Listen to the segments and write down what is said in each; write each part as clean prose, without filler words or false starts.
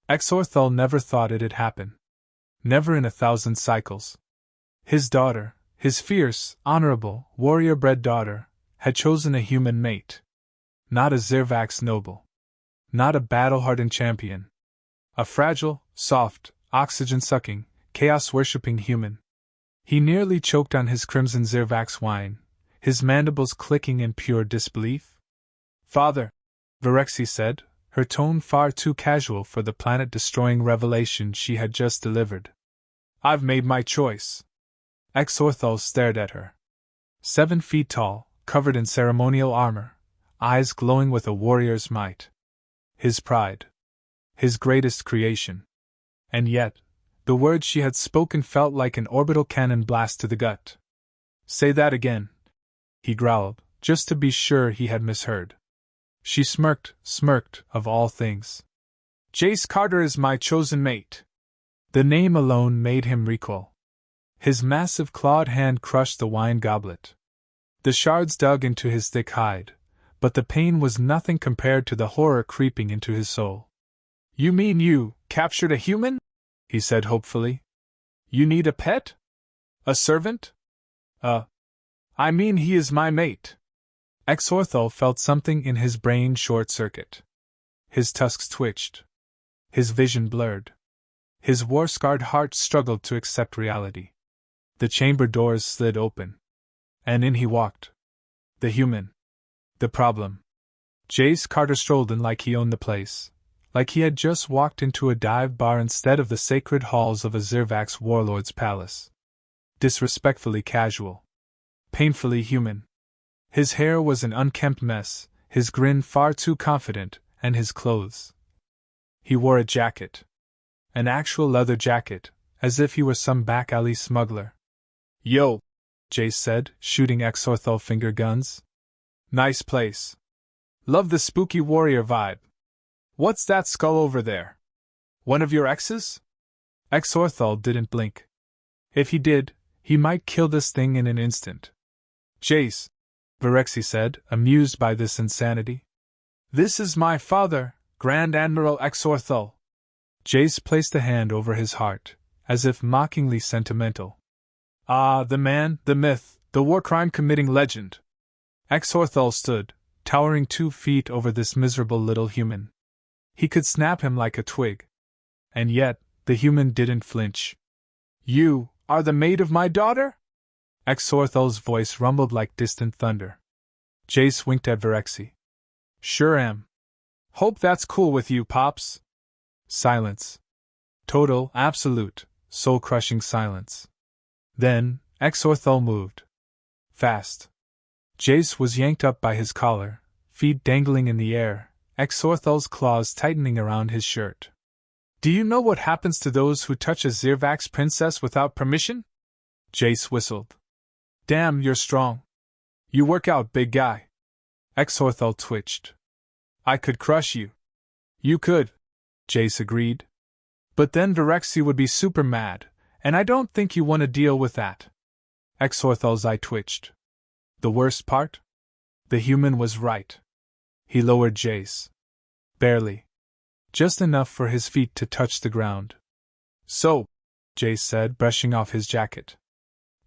Exorthal never thought it'd happen. Never in 1,000 cycles. His daughter, his fierce, honorable, warrior-bred daughter, had chosen a human mate. Not a Zervax noble. Not a battle-hardened champion. A fragile, soft, oxygen-sucking, chaos-worshipping human. He nearly choked on his crimson Zervax wine, his mandibles clicking in pure disbelief. "Father," Virexie said, her tone far too casual for the planet-destroying revelation she had just delivered. "I've made my choice." Exorthal stared at her. 7 feet tall, covered in ceremonial armor, eyes glowing with a warrior's might. His pride. His greatest creation. And yet, the words she had spoken felt like an orbital cannon blast to the gut. "Say that again," he growled, just to be sure he had misheard. She smirked, of all things. "Jace Carter is my chosen mate." The name alone made him recoil. His massive clawed hand crushed the wine goblet. The shards dug into his thick hide, but the pain was nothing compared to the horror creeping into his soul. "You mean you captured a human?" he said hopefully. "You need a pet? A servant? I mean he is my mate." Exorthal felt something in his brain short-circuit. His tusks twitched. His vision blurred. His war-scarred heart struggled to accept reality. The chamber doors slid open. And in he walked. The human. The problem. Jace Carter strolled in like he owned the place. Like he had just walked into a dive bar instead of the sacred halls of a Zervax warlord's palace. Disrespectfully casual. Painfully human. His hair was an unkempt mess, his grin far too confident, and his clothes. He wore a jacket. An actual leather jacket, as if he were some back alley smuggler. "Yo," Jace said, shooting Exorthal finger guns. "Nice place. Love the spooky warrior vibe. What's that skull over there? One of your exes?" Exorthal didn't blink. If he did, he might kill this thing in an instant. "Jace," Virexie said, amused by this insanity. "This is my father, Grand Admiral Exorthal." Jace placed a hand over his heart, as if mockingly sentimental. "Ah, the man, the myth, the war-crime-committing legend." Exorthal stood, towering 2 feet over this miserable little human. He could snap him like a twig. And yet, the human didn't flinch. "You are the maid of my daughter?" Exorthal's voice rumbled like distant thunder. Jace winked at Virexie. "Sure am. Hope that's cool with you, Pops." Silence. Total, absolute, soul-crushing silence. Then, Exorthal moved. Fast. Jace was yanked up by his collar, feet dangling in the air, Exorthal's claws tightening around his shirt. "Do you know what happens to those who touch a Zervax princess without permission?" Jace whistled. "Damn, you're strong. You work out, big guy." Exorthal twitched. "I could crush you." "You could," Jace agreed. "But then Virexie would be super mad, and I don't think you want to deal with that." Exorthal's eye twitched. The worst part? The human was right. He lowered Jace. Barely. Just enough for his feet to touch the ground. "So," Jace said, brushing off his jacket.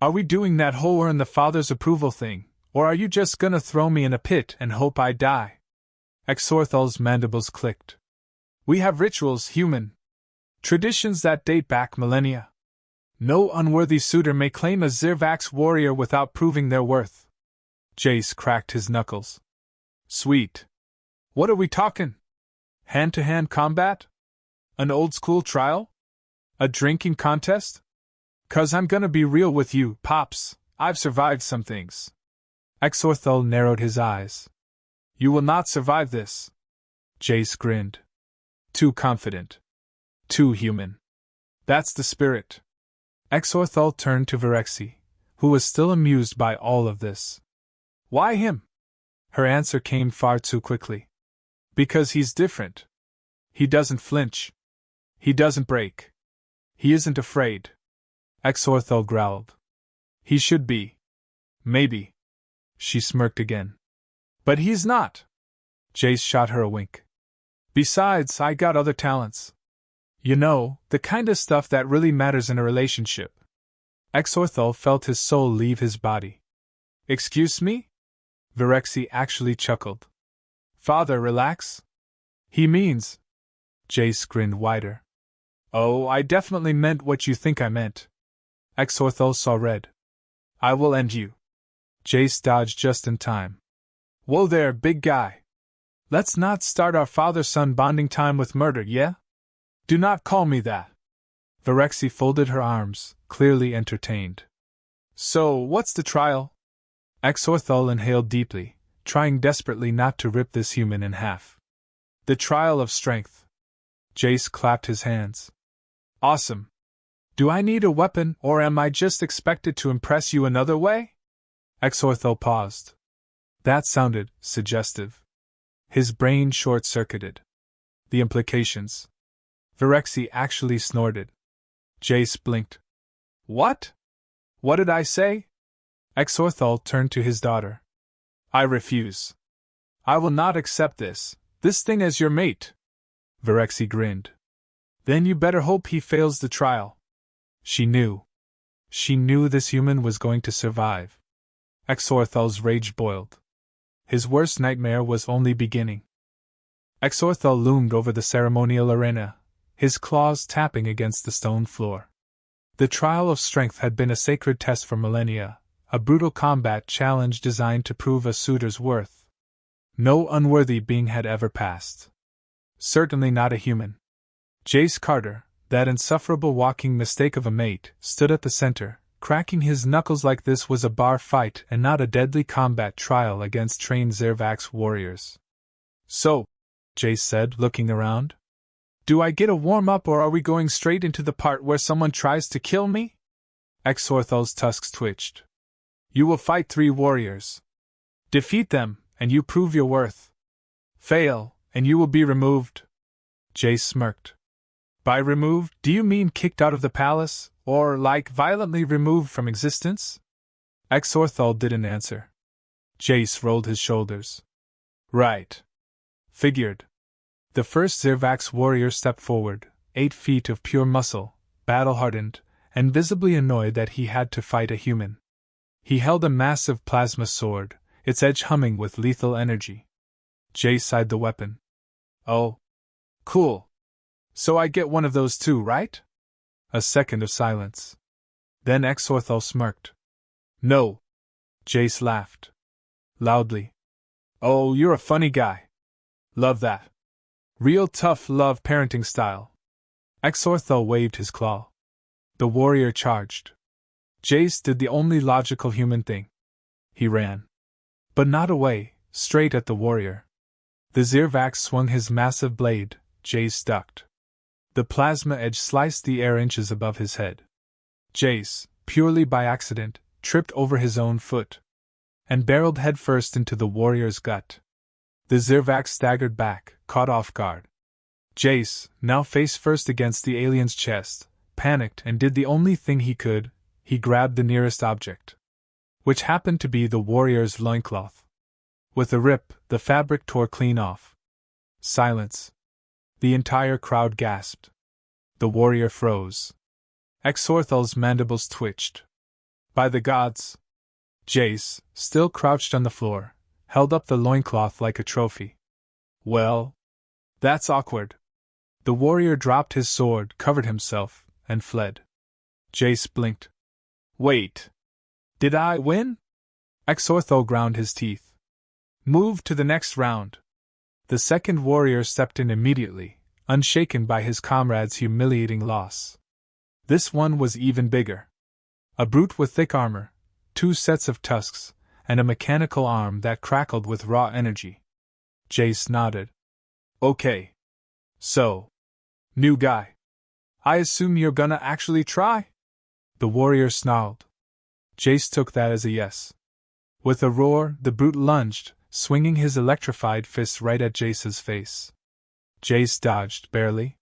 "Are we doing that whole earn the father's approval thing, or are you just gonna throw me in a pit and hope I die?" Exorthal's mandibles clicked. "We have rituals, human. Traditions that date back millennia. No unworthy suitor may claim a Zervax warrior without proving their worth." Jace cracked his knuckles. "Sweet. What are we talking? Hand-to-hand combat? An old-school trial? A drinking contest? 'Cause I'm gonna be real with you, Pops, I've survived some things." Exorthal narrowed his eyes. "You will not survive this." Jace grinned. Too confident. Too human. "That's the spirit." Exorthal turned to Virexie, who was still amused by all of this. "Why him?" Her answer came far too quickly. "Because he's different. He doesn't flinch. He doesn't break. He isn't afraid." Exorthal growled. "He should be. Maybe." She smirked again. "But he's not." Jace shot her a wink. "Besides, I got other talents. You know, the kind of stuff that really matters in a relationship. Exorthal felt his soul leave his body. Excuse me? Virexi actually chuckled. Father, relax. He means. Jace grinned wider. Oh, I definitely meant what you think I meant. Exorthal saw red. I will end you. Jace dodged just in time. Whoa there, big guy. Let's not start our father-son bonding time with murder, yeah? Do not call me that. Virexi folded her arms, clearly entertained. So, what's the trial? Exorthal inhaled deeply, trying desperately not to rip this human in half. The trial of strength. Jace clapped his hands. Awesome. Do I need a weapon, or am I just expected to impress you another way? Exorthal paused. That sounded suggestive. His brain short-circuited. The implications. Virexi actually snorted. Jace blinked. What? What did I say? Exorthal turned to his daughter. I refuse. I will not accept this thing as your mate. Virexi grinned. Then you better hope he fails the trial. She knew. She knew this human was going to survive. Exorthal's rage boiled. His worst nightmare was only beginning. Exorthal loomed over the ceremonial arena, his claws tapping against the stone floor. The trial of strength had been a sacred test for millennia, a brutal combat challenge designed to prove a suitor's worth. No unworthy being had ever passed. Certainly not a human. Jace Carter, that insufferable walking mistake of a mate, stood at the center, cracking his knuckles like this was a bar fight and not a deadly combat trial against trained Zervax warriors. So, Jace said, looking around. Do I get a warm-up or are we going straight into the part where someone tries to kill me? Exorthal's tusks twitched. You will fight 3 warriors. Defeat them, and you prove your worth. Fail, and you will be removed. Jace smirked. By removed, do you mean kicked out of the palace, or like violently removed from existence? Exorthal didn't answer. Jace rolled his shoulders. Right. Figured. The first Zervax warrior stepped forward, 8 feet of pure muscle, battle-hardened, and visibly annoyed that he had to fight a human. He held a massive plasma sword, its edge humming with lethal energy. Jace eyed the weapon. Oh. Cool. So I get one of those too, right? A second of silence. Then Exorthal smirked. No. Jace laughed. Loudly. Oh, you're a funny guy. Love that. Real tough love parenting style. Exorthal waved his claw. The warrior charged. Jace did the only logical human thing. He ran. But not away, straight at the warrior. The Zervax swung his massive blade, Jace ducked. The plasma edge sliced the air inches above his head. Jace, purely by accident, tripped over his own foot and barreled headfirst into the warrior's gut. The Zervax staggered back, caught off guard. Jace, now face first against the alien's chest, panicked and did the only thing he could. He grabbed the nearest object, which happened to be the warrior's loincloth. With a rip, the fabric tore clean off. Silence. The entire crowd gasped. The warrior froze. Exorthal's mandibles twitched. By the gods! Jace, still crouched on the floor, held up the loincloth like a trophy. Well, that's awkward. The warrior dropped his sword, covered himself, and fled. Jace blinked. Wait. Did I win? Exorthal ground his teeth. Move to the next round. The second warrior stepped in immediately, unshaken by his comrade's humiliating loss. This one was even bigger. A brute with thick armor, 2 sets of tusks, and a mechanical arm that crackled with raw energy. Jace nodded. Okay. So. New guy. I assume you're gonna actually try? The warrior snarled. Jace took that as a yes. With a roar, the brute lunged, swinging his electrified fist right at Jace's face. Jace dodged, barely.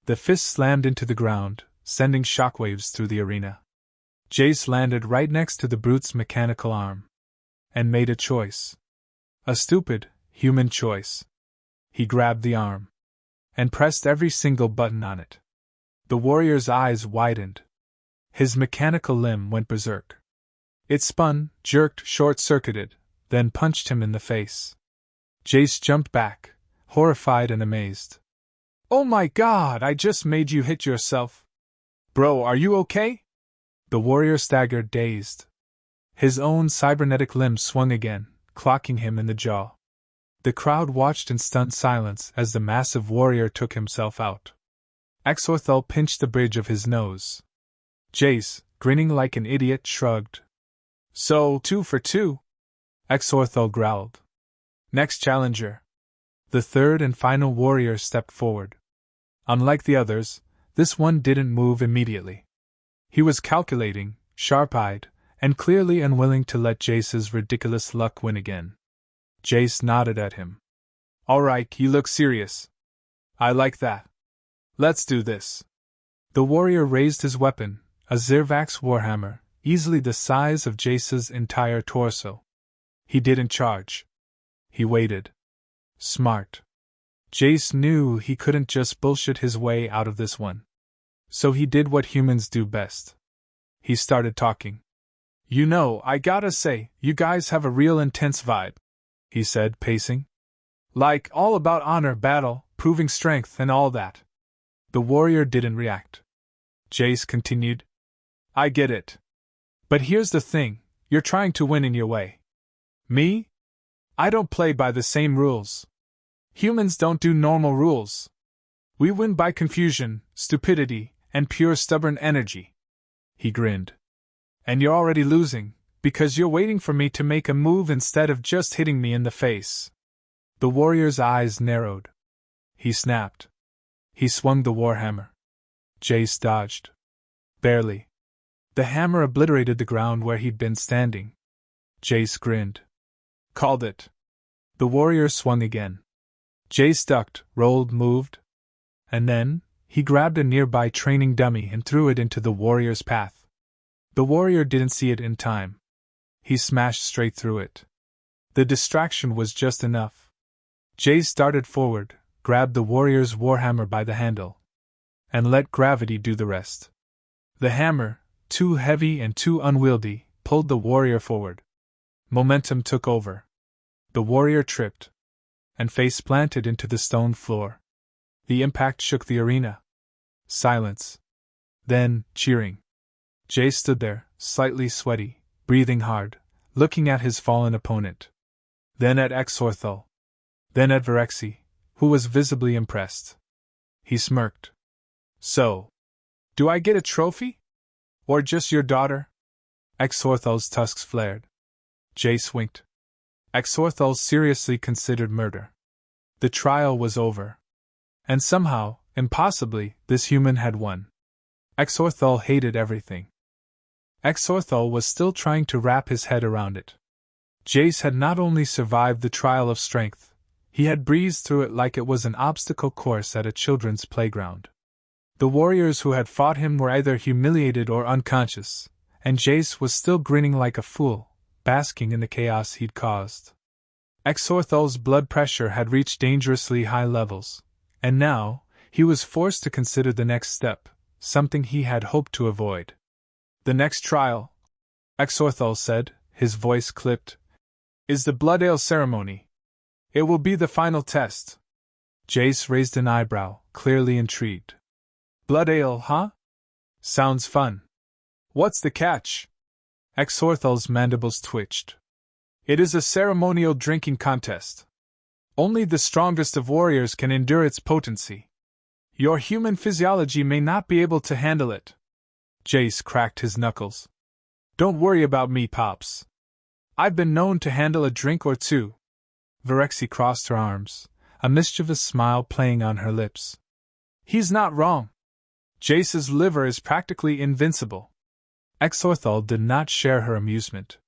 The fist slammed into the ground, sending shockwaves through the arena. Jace landed right next to the brute's mechanical arm. And made a choice. A stupid, human choice. He grabbed the arm. And pressed every single button on it. The warrior's eyes widened. His mechanical limb went berserk. It spun, jerked, short-circuited, then punched him in the face. Jace jumped back, horrified and amazed. "Oh my God, I just made you hit yourself. Bro, are you okay?" The warrior staggered, dazed. His own cybernetic limb swung again, clocking him in the jaw. The crowd watched in stunned silence as the massive warrior took himself out. Exorthal pinched the bridge of his nose. Jace, grinning like an idiot, shrugged. "So, 2 for 2? Exorthal growled. "Next challenger." The third and final warrior stepped forward. Unlike the others, this one didn't move immediately. He was calculating, sharp-eyed, and clearly unwilling to let Jace's ridiculous luck win again. Jace nodded at him. "All right, you look serious. I like that. Let's do this." The warrior raised his weapon, a Zirvax warhammer, easily the size of Jace's entire torso. He didn't charge. He waited. Smart. Jace knew he couldn't just bullshit his way out of this one. So he did what humans do best. He started talking. "You know, I gotta say, you guys have a real intense vibe," he said, pacing. "Like, all about honor, battle, proving strength, and all that." The warrior didn't react. Jace continued. "I get it. But here's the thing, you're trying to win in your way. Me? I don't play by the same rules. Humans don't do normal rules. We win by confusion, stupidity, and pure stubborn energy." He grinned. "And you're already losing, because you're waiting for me to make a move instead of just hitting me in the face." The warrior's eyes narrowed. He snapped. He swung the warhammer. Jace dodged. Barely. The hammer obliterated the ground where he'd been standing. Jace grinned. "Called it." The warrior swung again. Jace ducked, rolled, moved. And then, he grabbed a nearby training dummy and threw it into the warrior's path. The warrior didn't see it in time. He smashed straight through it. The distraction was just enough. Jace darted forward, grabbed the warrior's warhammer by the handle, and let gravity do the rest. The hammer, too heavy and too unwieldy, pulled the warrior forward. Momentum took over. The warrior tripped and face-planted into the stone floor. The impact shook the arena. Silence. Then, cheering. Jace stood there, slightly sweaty, breathing hard, looking at his fallen opponent. Then at Exorthal. Then at Virexi, who was visibly impressed. He smirked. "So, do I get a trophy? Or just your daughter?" Exorthal's tusks flared. Jace winked. Exorthal seriously considered murder. The trial was over. And somehow, impossibly, this human had won. Exorthal hated everything. Exorthal was still trying to wrap his head around it. Jace had not only survived the trial of strength, he had breezed through it like it was an obstacle course at a children's playground. The warriors who had fought him were either humiliated or unconscious, and Jace was still grinning like a fool, basking in the chaos he'd caused. Exorthal's blood pressure had reached dangerously high levels, and now, he was forced to consider the next step, something he had hoped to avoid. "The next trial," Exorthal said, his voice clipped, "is the blood ale ceremony. It will be the final test." Jace raised an eyebrow, clearly intrigued. "Blood ale, huh? Sounds fun. What's the catch?" Exorthal's mandibles twitched. "It is a ceremonial drinking contest. Only the strongest of warriors can endure its potency. Your human physiology may not be able to handle it." Jace cracked his knuckles. "Don't worry about me, Pops. I've been known to handle a drink or two." Virexi crossed her arms, a mischievous smile playing on her lips. "He's not wrong. Jace's liver is practically invincible." Exorthal did not share her amusement.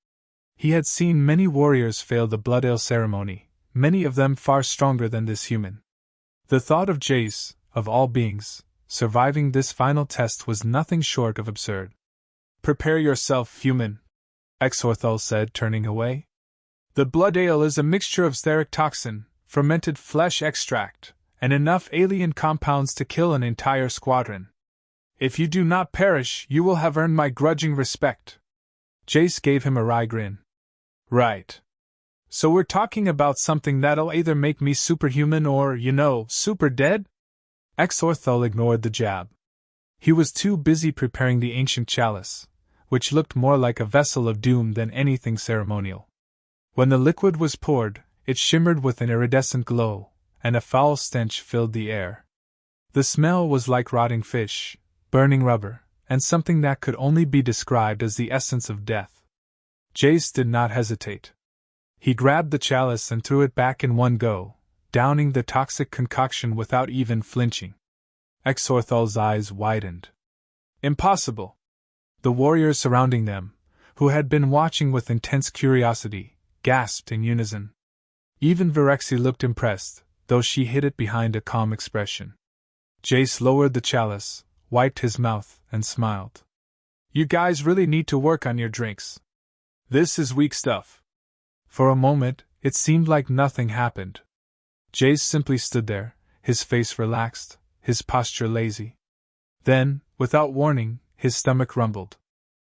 He had seen many warriors fail the blood ale ceremony, many of them far stronger than this human. The thought of Jace, of all beings, surviving this final test was nothing short of absurd. "Prepare yourself, human," Exorthal said, turning away. "The blood ale is a mixture of steric toxin, fermented flesh extract, and enough alien compounds to kill an entire squadron. If you do not perish, you will have earned my grudging respect. Jace gave him a wry grin. Right. So we're talking about something that'll either make me superhuman or, super dead? Exorthal ignored the jab. He was too busy preparing the ancient chalice, which looked more like a vessel of doom than anything ceremonial. When the liquid was poured, it shimmered with an iridescent glow, and a foul stench filled the air. The smell was like rotting fish, burning rubber, and something that could only be described as the essence of death. Jace did not hesitate. He grabbed the chalice and threw it back in one go, downing the toxic concoction without even flinching. Exorthal's eyes widened. Impossible! The warriors surrounding them, who had been watching with intense curiosity, gasped in unison. Even Virexi looked impressed, though she hid it behind a calm expression. Jace lowered the chalice, wiped his mouth, and smiled. You guys really need to work on your drinks. This is weak stuff. For a moment, it seemed like nothing happened. Jace simply stood there, his face relaxed, his posture lazy. Then, without warning, his stomach rumbled.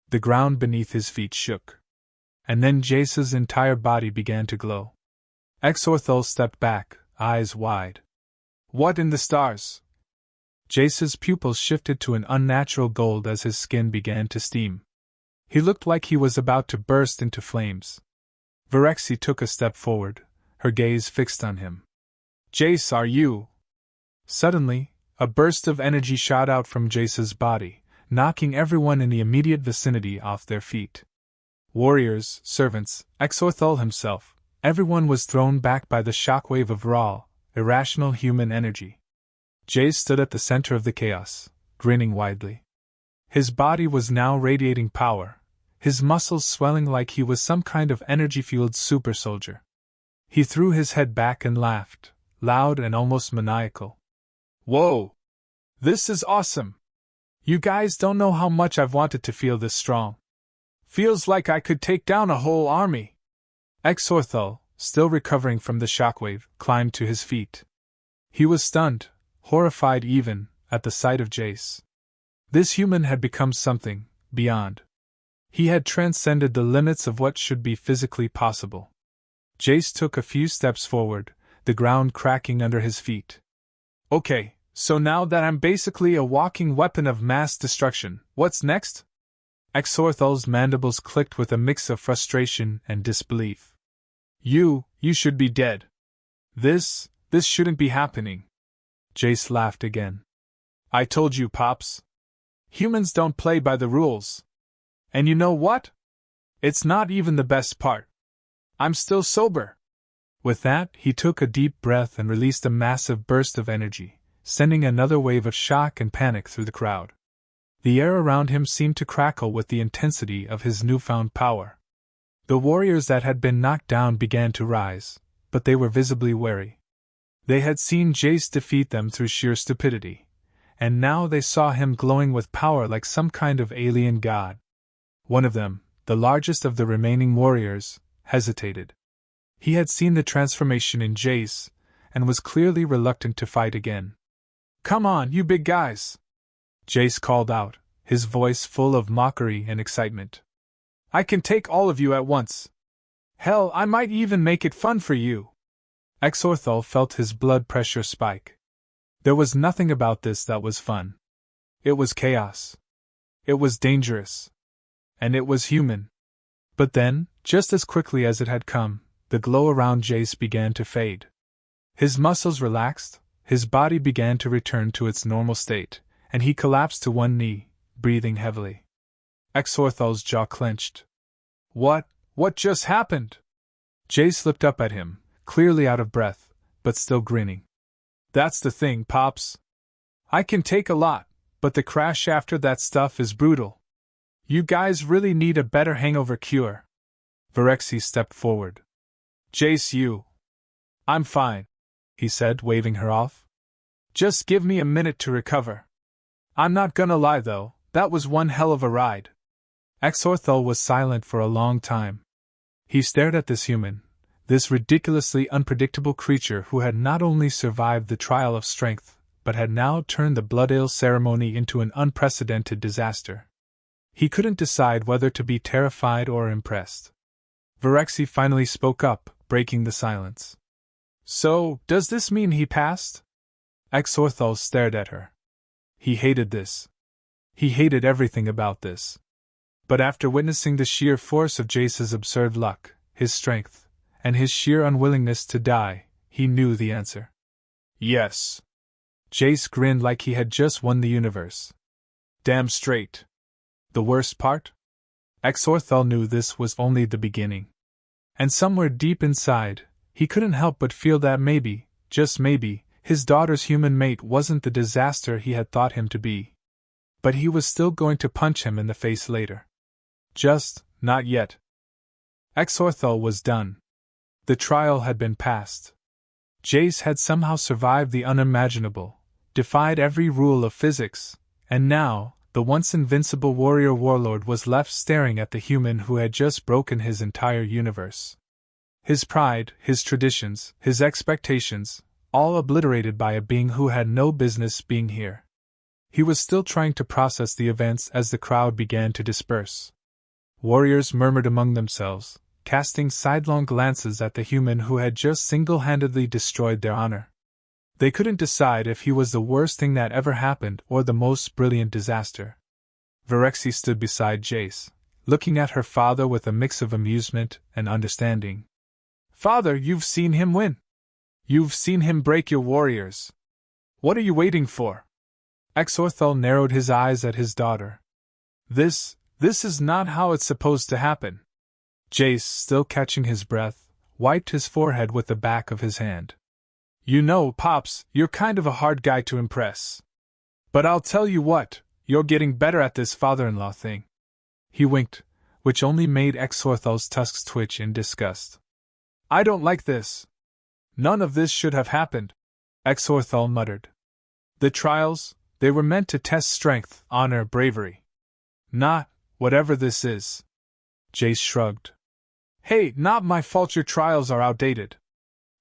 The ground beneath his feet shook. And then Jace's entire body began to glow. Exorthal stepped back, eyes wide. What in the stars? Jace's pupils shifted to an unnatural gold as his skin began to steam. He looked like he was about to burst into flames. Virexi took a step forward, her gaze fixed on him. Jace, are you? Suddenly, a burst of energy shot out from Jace's body, knocking everyone in the immediate vicinity off their feet. Warriors, servants, Exorthal himself, everyone was thrown back by the shockwave of raw, irrational human energy. Jace stood at the center of the chaos, grinning widely. His body was now radiating power, his muscles swelling like he was some kind of energy-fueled super soldier. He threw his head back and laughed, loud and almost maniacal. Whoa! This is awesome! You guys don't know how much I've wanted to feel this strong. Feels like I could take down a whole army. Exorthal, still recovering from the shockwave, climbed to his feet. He was stunned, horrified even, at the sight of Jace. This human had become something beyond. He had transcended the limits of what should be physically possible. Jace took a few steps forward, the ground cracking under his feet. Okay, so now that I'm basically a walking weapon of mass destruction, what's next? Exorthal's mandibles clicked with a mix of frustration and disbelief. You should be dead. This shouldn't be happening. Jace laughed again. I told you, Pops. Humans don't play by the rules. And you know what? It's not even the best part. I'm still sober. With that, he took a deep breath and released a massive burst of energy, sending another wave of shock and panic through the crowd. The air around him seemed to crackle with the intensity of his newfound power. The warriors that had been knocked down began to rise, but they were visibly wary. They had seen Jace defeat them through sheer stupidity, and now they saw him glowing with power like some kind of alien god. One of them, the largest of the remaining warriors, hesitated. He had seen the transformation in Jace, and was clearly reluctant to fight again. Come on, you big guys! Jace called out, his voice full of mockery and excitement. I can take all of you at once. Hell, I might even make it fun for you. Exorthal felt his blood pressure spike. There was nothing about this that was fun. It was chaos. It was dangerous. And it was human. But then, just as quickly as it had come, the glow around Jace began to fade. His muscles relaxed, his body began to return to its normal state, and he collapsed to one knee, breathing heavily. Exorthal's jaw clenched. What just happened? Jace looked up at him, clearly out of breath, but still grinning. That's the thing, Pops. I can take a lot, but the crash after that stuff is brutal. You guys really need a better hangover cure. Virexi stepped forward. Jace, I'm fine, he said, waving her off. Just give me a minute to recover. I'm not gonna lie though, that was one hell of a ride. Exorthal was silent for a long time. He stared at this human, this ridiculously unpredictable creature who had not only survived the trial of strength, but had now turned the blood ale ceremony into an unprecedented disaster. He couldn't decide whether to be terrified or impressed. Virexy finally spoke up, breaking the silence. So, does this mean he passed? Exorthal stared at her. He hated this. He hated everything about this. But after witnessing the sheer force of Jace's absurd luck, his strength, and his sheer unwillingness to die, he knew the answer. Yes. Jace grinned like he had just won the universe. Damn straight. The worst part? Exorthal knew this was only the beginning. And somewhere deep inside, he couldn't help but feel that maybe, just maybe, his daughter's human mate wasn't the disaster he had thought him to be. But he was still going to punch him in the face later. Just, not yet. Exorthal was done. The trial had been passed. Jace had somehow survived the unimaginable, defied every rule of physics, and now, the once invincible warrior warlord was left staring at the human who had just broken his entire universe. His pride, his traditions, his expectations, all obliterated by a being who had no business being here. He was still trying to process the events as the crowd began to disperse. Warriors murmured among themselves, casting sidelong glances at the human who had just single-handedly destroyed their honor. They couldn't decide if he was the worst thing that ever happened or the most brilliant disaster. Virexy stood beside Jace, looking at her father with a mix of amusement and understanding. Father, you've seen him win. You've seen him break your warriors. What are you waiting for? Exorthal narrowed his eyes at his daughter. This is not how it's supposed to happen. Jace, still catching his breath, wiped his forehead with the back of his hand. You know, Pops, you're kind of a hard guy to impress. But I'll tell you what, you're getting better at this father-in-law thing. He winked, which only made Exorthal's tusks twitch in disgust. I don't like this. None of this should have happened, Exorthal muttered. The trials, they were meant to test strength, honor, bravery. Not, whatever this is. Jace shrugged. Hey, not my fault your trials are outdated.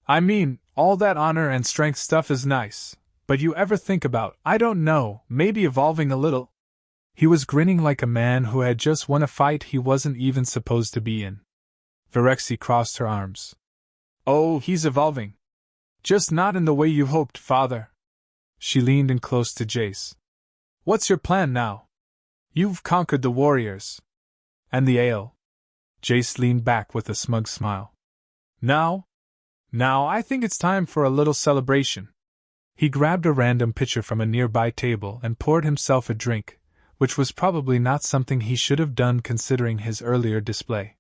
I mean, all that honor and strength stuff is nice, but you ever think about, I don't know, maybe evolving a little? He was grinning like a man who had just won a fight he wasn't even supposed to be in. Virexy crossed her arms. Oh, he's evolving. Just not in the way you hoped, Father. She leaned in close to Jace. What's your plan now? You've conquered the warriors. And the ale. Jace leaned back with a smug smile. Now I think it's time for a little celebration. He grabbed a random pitcher from a nearby table and poured himself a drink, which was probably not something he should have done considering his earlier display.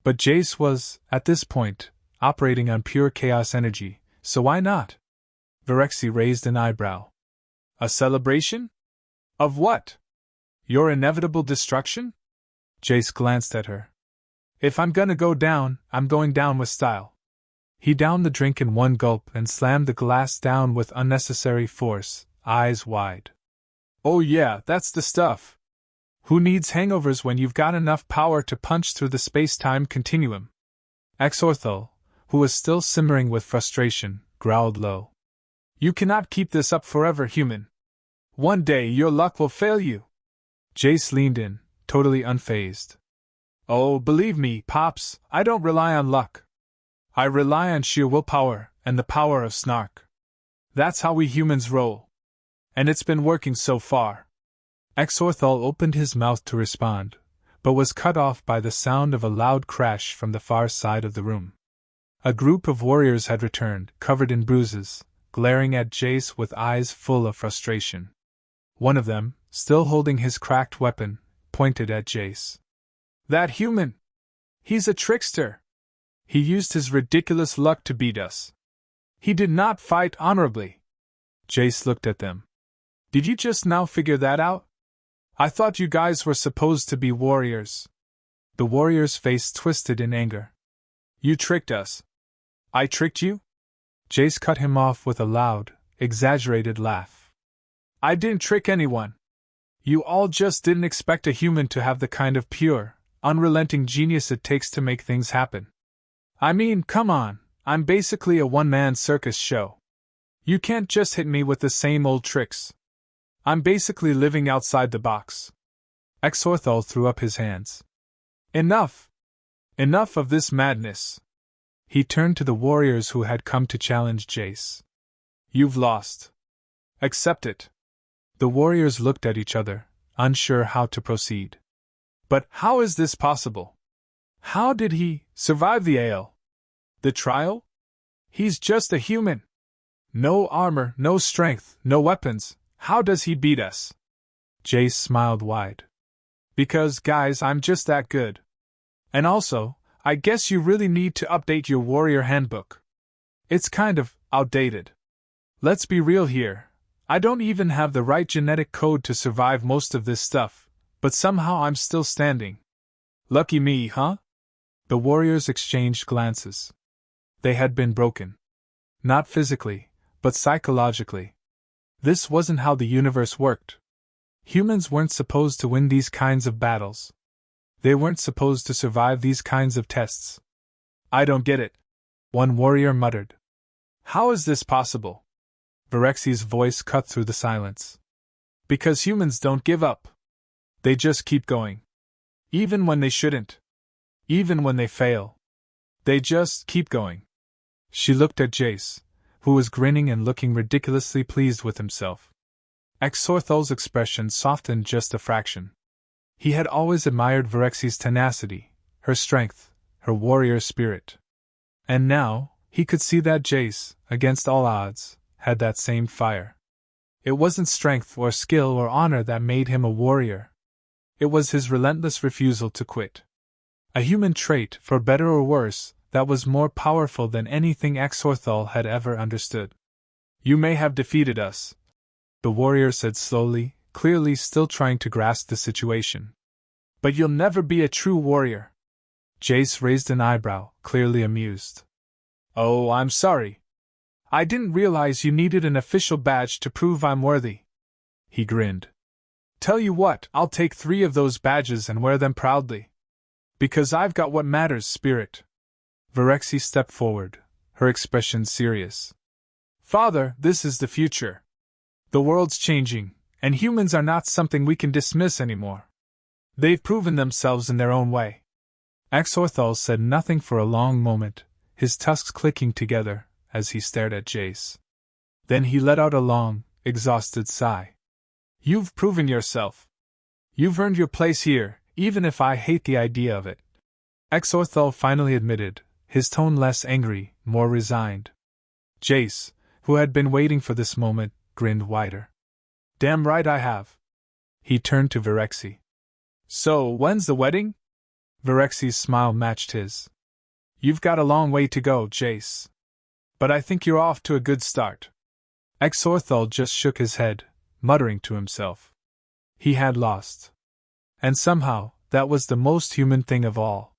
But Jace was, at this point, operating on pure chaos energy, so why not? Virexy raised an eyebrow. A celebration? Of what? Your inevitable destruction? Jace glanced at her. If I'm gonna go down, I'm going down with style. He downed the drink in one gulp and slammed the glass down with unnecessary force, eyes wide. Oh yeah, that's the stuff. Who needs hangovers when you've got enough power to punch through the space-time continuum? Exorthal, who was still simmering with frustration, growled low. You cannot keep this up forever, human. One day your luck will fail you. Jace leaned in, totally unfazed. Oh, believe me, Pops, I don't rely on luck. I rely on sheer willpower and the power of snark. That's how we humans roll. And it's been working so far. Exorthal opened his mouth to respond, but was cut off by the sound of a loud crash from the far side of the room. A group of warriors had returned, covered in bruises, glaring at Jace with eyes full of frustration. One of them, still holding his cracked weapon, pointed at Jace. That human! He's a trickster! He used his ridiculous luck to beat us. He did not fight honorably. Jace looked at them. Did you just now figure that out? I thought you guys were supposed to be warriors. The warrior's face twisted in anger. You tricked us. I tricked you? Jace cut him off with a loud, exaggerated laugh. I didn't trick anyone. You all just didn't expect a human to have the kind of pure, unrelenting genius it takes to make things happen. I mean, come on, I'm basically a one-man circus show. You can't just hit me with the same old tricks. I'm basically living outside the box. Exorthal threw up his hands. Enough! Enough of this madness! He turned to the warriors who had come to challenge Jace. You've lost. Accept it. The warriors looked at each other, unsure how to proceed. But how is this possible? How did he survive the ale? The trial? He's just a human. No armor, no strength, no weapons. How does he beat us? Jace smiled wide. Because, guys, I'm just that good. And also, I guess you really need to update your warrior handbook. It's kind of outdated. Let's be real here. I don't even have the right genetic code to survive most of this stuff, but somehow I'm still standing. Lucky me, huh? The warriors exchanged glances. They had been broken. Not physically, but psychologically. This wasn't how the universe worked. Humans weren't supposed to win these kinds of battles. They weren't supposed to survive these kinds of tests. I don't get it, one warrior muttered. How is this possible? Virexi's voice cut through the silence. Because humans don't give up. They just keep going. Even when they shouldn't. Even when they fail. They just keep going. She looked at Jace, who was grinning and looking ridiculously pleased with himself. Exorthal's expression softened just a fraction. He had always admired Virexi's tenacity, her strength, her warrior spirit. And now, he could see that Jace, against all odds, had that same fire. It wasn't strength or skill or honor that made him a warrior. It was his relentless refusal to quit. A human trait, for better or worse, that was more powerful than anything Exorthal had ever understood. You may have defeated us, the warrior said slowly, clearly still trying to grasp the situation. But you'll never be a true warrior. Jace raised an eyebrow, clearly amused. Oh, I'm sorry. I didn't realize you needed an official badge to prove I'm worthy. He grinned. Tell you what, I'll take 3 of those badges and wear them proudly. Because I've got what matters, spirit. Virexi stepped forward, her expression serious. Father, this is the future. The world's changing, and humans are not something we can dismiss anymore. They've proven themselves in their own way. Exorthal said nothing for a long moment, his tusks clicking together as he stared at Jace. Then he let out a long, exhausted sigh. You've proven yourself. You've earned your place here, even if I hate the idea of it. Exorthal finally admitted, his tone less angry, more resigned. Jace, who had been waiting for this moment, grinned wider. Damn right I have. He turned to Virexi. So, when's the wedding? Virexi's smile matched his. You've got a long way to go, Jace. But I think you're off to a good start. Exorthal just shook his head, muttering to himself. He had lost. And somehow, that was the most human thing of all.